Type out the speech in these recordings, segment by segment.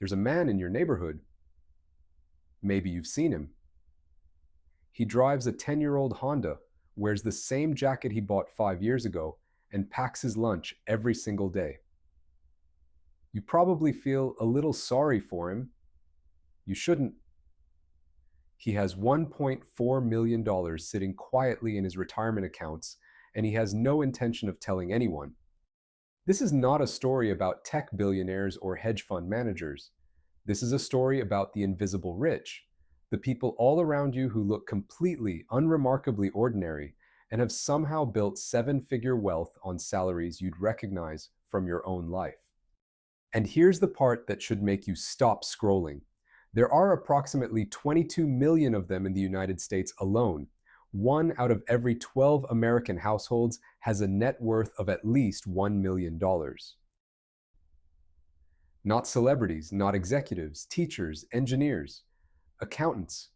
There's a man in your neighborhood. Maybe you've seen him. He drives a 10-year-old Honda, wears the same jacket he bought 5 years ago, and packs his lunch every single day. You probably feel a little sorry for him. You shouldn't. He has $1.4 million sitting quietly in his retirement accounts, and he has no intention of telling anyone. This is not a story about tech billionaires or hedge fund managers. This is a story about the invisible rich, the people all around you who look completely, unremarkably ordinary and have somehow built seven-figure wealth on salaries you'd recognize from your own life. And here's the part that should make you stop scrolling. There are approximately 22 million of them in the United States alone. 1 out of every 12 American households has a net worth of at least $1 million. Not celebrities, not executives, teachers, engineers, accountants,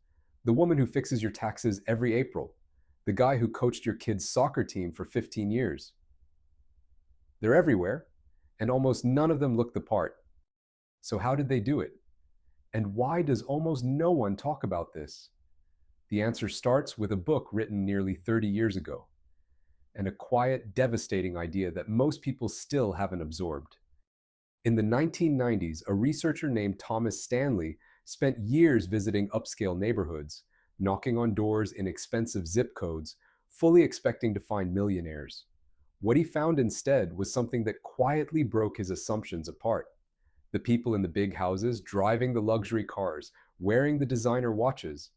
the woman who fixes your taxes every April, the guy who coached your kid's soccer team for 15 years. They're everywhere, and almost none of them look the part. So how did they do it? And why does almost no one talk about this? The answer starts with a book written nearly 30 years ago, and a quiet, devastating idea that most people still haven't absorbed. In the 1990s, a researcher named Thomas Stanley spent years visiting upscale neighborhoods, knocking on doors in expensive zip codes, fully expecting to find millionaires. What he found instead was something that quietly broke his assumptions apart. The people in the big houses, driving the luxury cars, wearing the designer watches,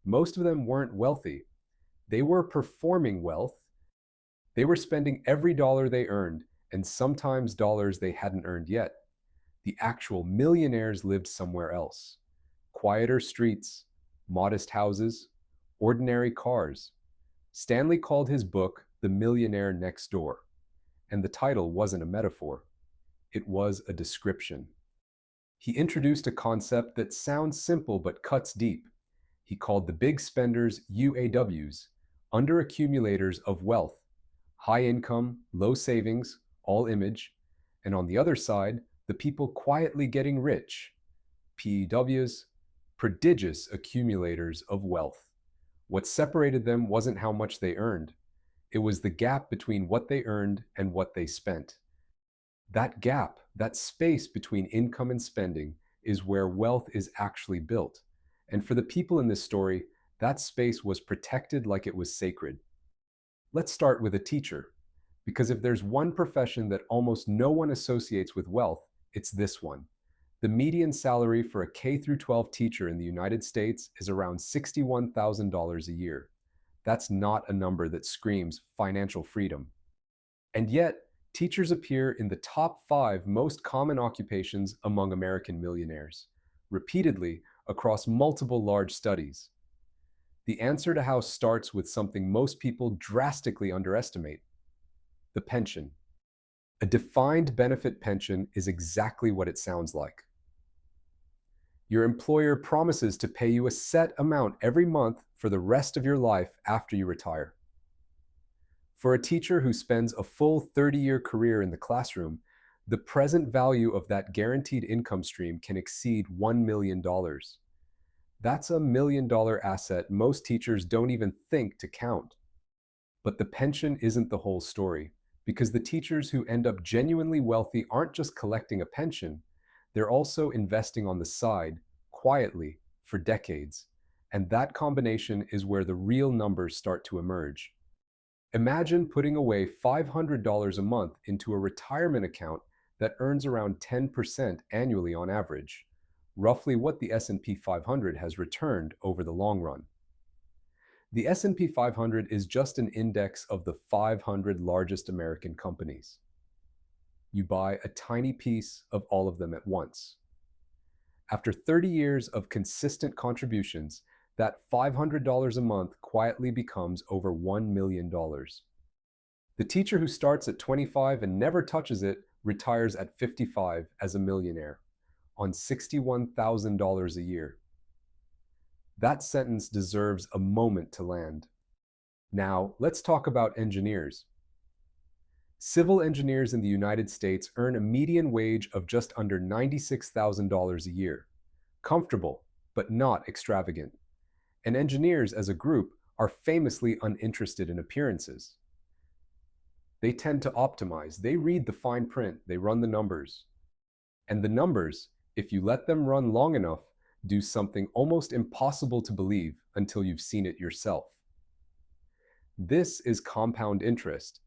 most of them weren't wealthy. They were performing wealth. They were spending every dollar they earned, and sometimes dollars they hadn't earned yet. The actual millionaires lived somewhere else. Quieter streets, modest houses, ordinary cars. Stanley called his book The Millionaire Next Door, and the title wasn't a metaphor. It was a description. He introduced a concept that sounds simple but cuts deep. He called the big spenders UAWs, underaccumulators of wealth, high income, low savings, all image, and on the other side, the people quietly getting rich, PAWs, prodigious accumulators of wealth. What separated them wasn't how much they earned. It was the gap between what they earned and what they spent. That gap, that space between income and spending, is where wealth is actually built. And for the people in this story, that space was protected like it was sacred. Let's start with a teacher, because if there's one profession that almost no one associates with wealth, it's this one. The median salary for a K-12 teacher in the United States is around $61,000 a year. That's not a number that screams financial freedom. And yet, teachers appear in the top 5 most common occupations among American millionaires, repeatedly across multiple large studies. The answer to how starts with something most people drastically underestimate: the pension. A defined benefit pension is exactly what it sounds like. Your employer promises to pay you a set amount every month for the rest of your life after you retire. For a teacher who spends a full 30-year career in the classroom, the present value of that guaranteed income stream can exceed $1 million. That's a $1 million asset most teachers don't even think to count. But the pension isn't the whole story, because the teachers who end up genuinely wealthy aren't just collecting a pension, they're also investing on the side, quietly, for decades. And that combination is where the real numbers start to emerge. Imagine putting away $500 a month into a retirement account that earns around 10% annually on average, roughly what the S&P 500 has returned over the long run. The S&P 500 is just an index of the 500 largest American companies. You buy a tiny piece of all of them at once. After 30 years of consistent contributions, that $500 a month quietly becomes over $1 million. The teacher who starts at 25 and never touches it retires at 55 as a millionaire, on $61,000 a year. That sentence deserves a moment to land. Now, let's talk about engineers. Civil engineers in the United States earn a median wage of just under $96,000 a year. Comfortable, but not extravagant. And engineers as a group are famously uninterested in appearances. They tend to optimize. They read the fine print. They run the numbers. And the numbers, if you let them run long enough, do something almost impossible to believe until you've seen it yourself. This is compound interest,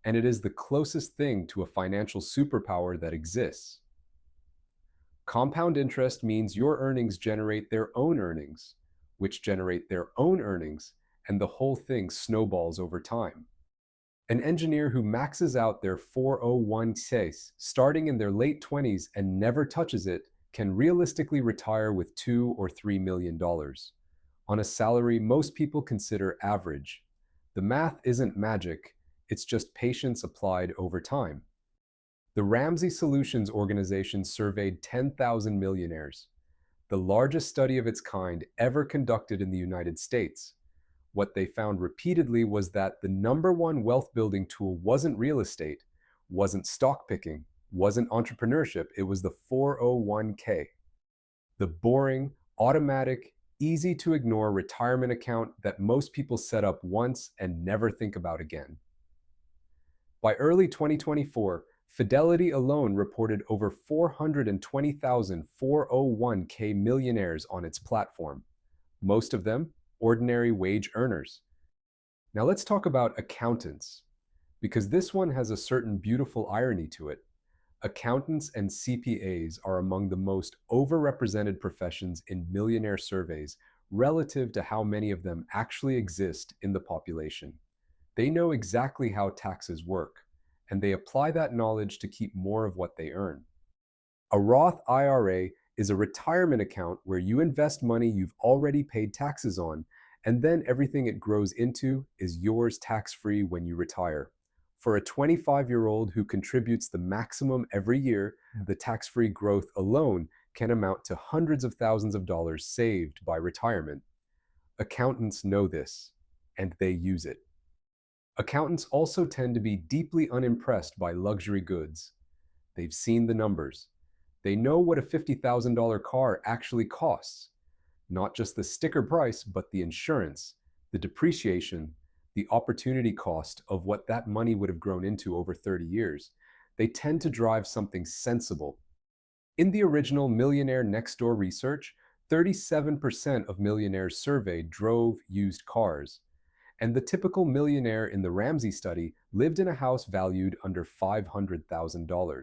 and it is the closest thing to a financial superpower that exists. Compound interest means your earnings generate their own earnings, which generate their own earnings, and the whole thing snowballs over time. An engineer who maxes out their 401k starting in their late 20s and never touches it can realistically retire with $2 or $3 million on a salary most people consider average. The math isn't magic, it's just patience applied over time. The Ramsey Solutions organization surveyed 10,000 millionaires, the largest study of its kind ever conducted in the United States. What they found repeatedly was that the number one wealth building tool wasn't real estate, wasn't stock picking, wasn't entrepreneurship, it was the 401k. The boring, automatic, easy to ignore retirement account that most people set up once and never think about again. By early 2024, Fidelity alone reported over 420,000 401k millionaires on its platform, most of them ordinary wage earners. Now let's talk about accountants, because this one has a certain beautiful irony to it. Accountants and CPAs are among the most overrepresented professions in millionaire surveys relative to how many of them actually exist in the population. They know exactly how taxes work, and they apply that knowledge to keep more of what they earn. A Roth IRA is a retirement account where you invest money you've already paid taxes on, and then everything it grows into is yours tax-free when you retire. For a 25-year-old who contributes the maximum every year, the tax-free growth alone can amount to hundreds of thousands of dollars saved by retirement. Accountants know this, and they use it. Accountants also tend to be deeply unimpressed by luxury goods. They've seen the numbers. They know what a $50,000 car actually costs. Not just the sticker price, but the insurance, the depreciation, the opportunity cost of what that money would have grown into over 30 years. They tend to drive something sensible. In the original Millionaire Next Door research, 37% of millionaires surveyed drove used cars. And the typical millionaire in the Ramsey study lived in a house valued under $500,000.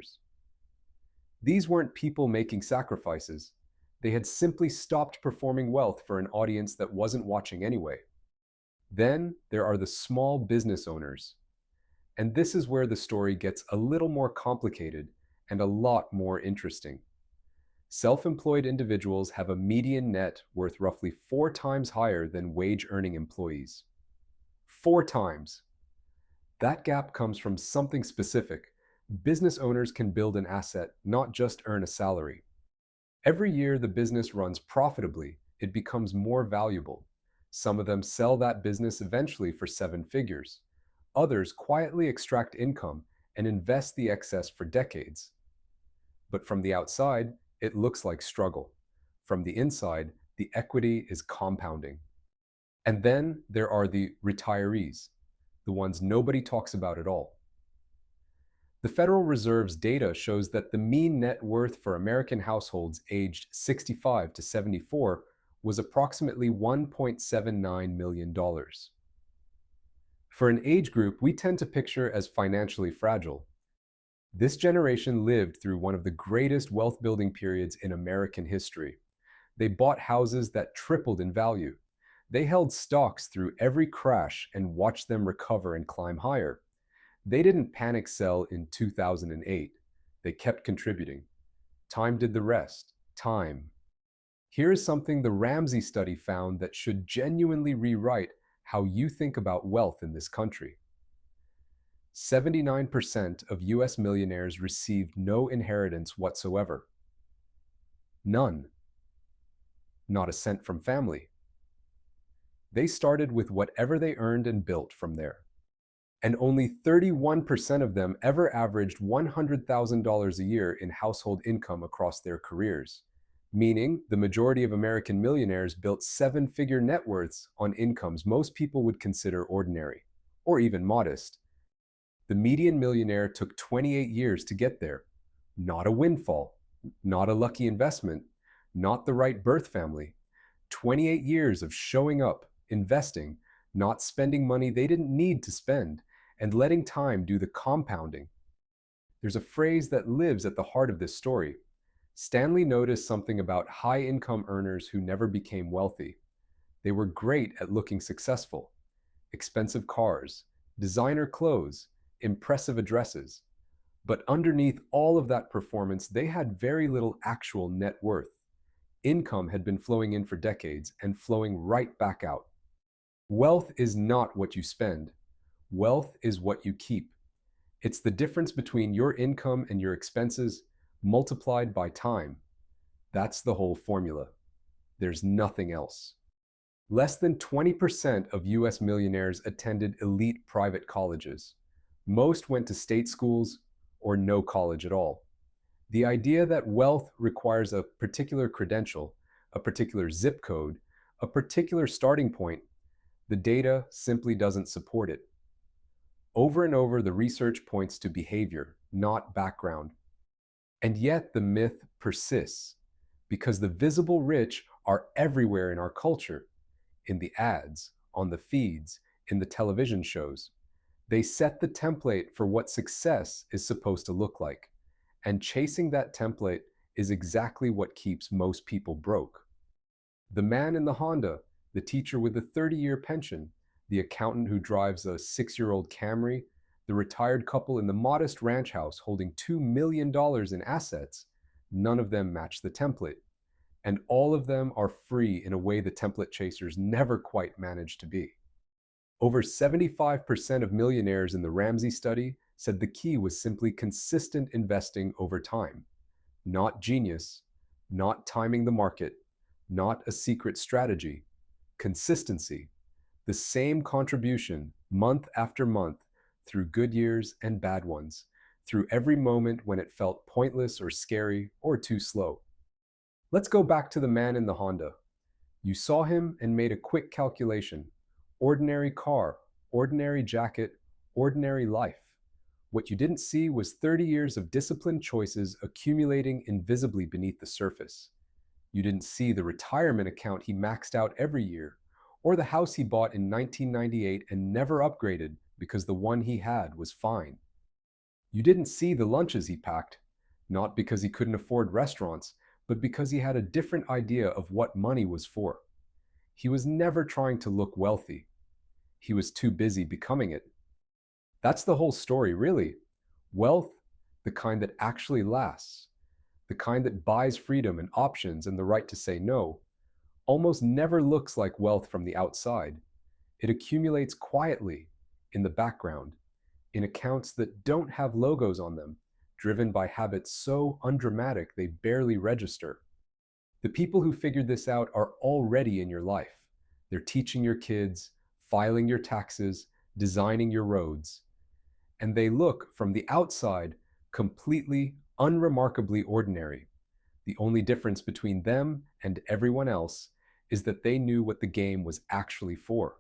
These weren't people making sacrifices. They had simply stopped performing wealth for an audience that wasn't watching anyway. Then there are the small business owners. And this is where the story gets a little more complicated and a lot more interesting. Self-employed individuals have a median net worth roughly 4 times higher than wage-earning employees. 4 times. That gap comes from something specific. Business owners can build an asset, not just earn a salary. Every year the business runs profitably, it becomes more valuable. Some of them sell that business eventually for 7 figures. Others quietly extract income and invest the excess for decades. But from the outside, it looks like struggle. From the inside, the equity is compounding. And then there are the retirees, the ones nobody talks about at all. The Federal Reserve's data shows that the mean net worth for American households aged 65 to 74 was approximately $1.79 million. For an age group we tend to picture as financially fragile. This generation lived through one of the greatest wealth-building periods in American history. They bought houses that tripled in value. They held stocks through every crash and watched them recover and climb higher. They didn't panic sell in 2008. They kept contributing. Time did the rest. Time. Here is something the Ramsey study found that should genuinely rewrite how you think about wealth in this country. 79% of US millionaires received no inheritance whatsoever. None. Not a cent from family. They started with whatever they earned and built from there. and only 31% of them ever averaged $100,000 a year in household income across their careers, meaning the majority of American millionaires built seven-figure net worths on incomes most people would consider ordinary, or even modest. The median millionaire took 28 years to get there. Not a windfall, not a lucky investment, not the right birth family. 28 years of showing up, investing, not spending money they didn't need to spend, and letting time do the compounding. There's a phrase that lives at the heart of this story. Stanley noticed something about high-income earners who never became wealthy. They were great at looking successful. Expensive cars, designer clothes, impressive addresses. But underneath all of that performance, they had very little actual net worth. Income had been flowing in for decades and flowing right back out. Wealth is not what you spend. Wealth is what you keep. It's the difference between your income and your expenses multiplied by time. That's the whole formula. There's nothing else. Less than 20% of US millionaires attended elite private colleges. Most went to state schools or no college at all. The idea that wealth requires a particular credential, a particular zip code, a particular starting point, the data simply doesn't support it. Over and over, the research points to behavior, not background. And yet the myth persists, because the visible rich are everywhere in our culture, in the ads, on the feeds, in the television shows. They set the template for what success is supposed to look like. And chasing that template is exactly what keeps most people broke. The man in the Honda, the teacher with a 30-year pension, the accountant who drives a 6-year-old Camry, the retired couple in the modest ranch house holding $2 million in assets, none of them match the template. And all of them are free in a way the template chasers never quite managed to be. Over 75% of millionaires in the Ramsey study said the key was simply consistent investing over time. Not genius, not timing the market, not a secret strategy. Consistency. The same contribution, month after month, through good years and bad ones, through every moment when it felt pointless or scary or too slow. Let's go back to the man in the Honda. You saw him and made a quick calculation. Ordinary car, ordinary jacket, ordinary life. What you didn't see was 30 years of disciplined choices accumulating invisibly beneath the surface. You didn't see the retirement account he maxed out every year, or the house he bought in 1998 and never upgraded because the one he had was fine. You didn't see the lunches he packed, not because he couldn't afford restaurants, but because he had a different idea of what money was for. He was never trying to look wealthy. He was too busy becoming it. That's the whole story, really. Wealth, the kind that actually lasts, the kind that buys freedom and options and the right to say no, almost never looks like wealth from the outside. It accumulates quietly, in the background, in accounts that don't have logos on them, driven by habits so undramatic they barely register. The people who figured this out are already in your life. They're teaching your kids, filing your taxes, designing your roads. And they look, from the outside, completely, unremarkably ordinary. The only difference between them and everyone else is that they knew what the game was actually for.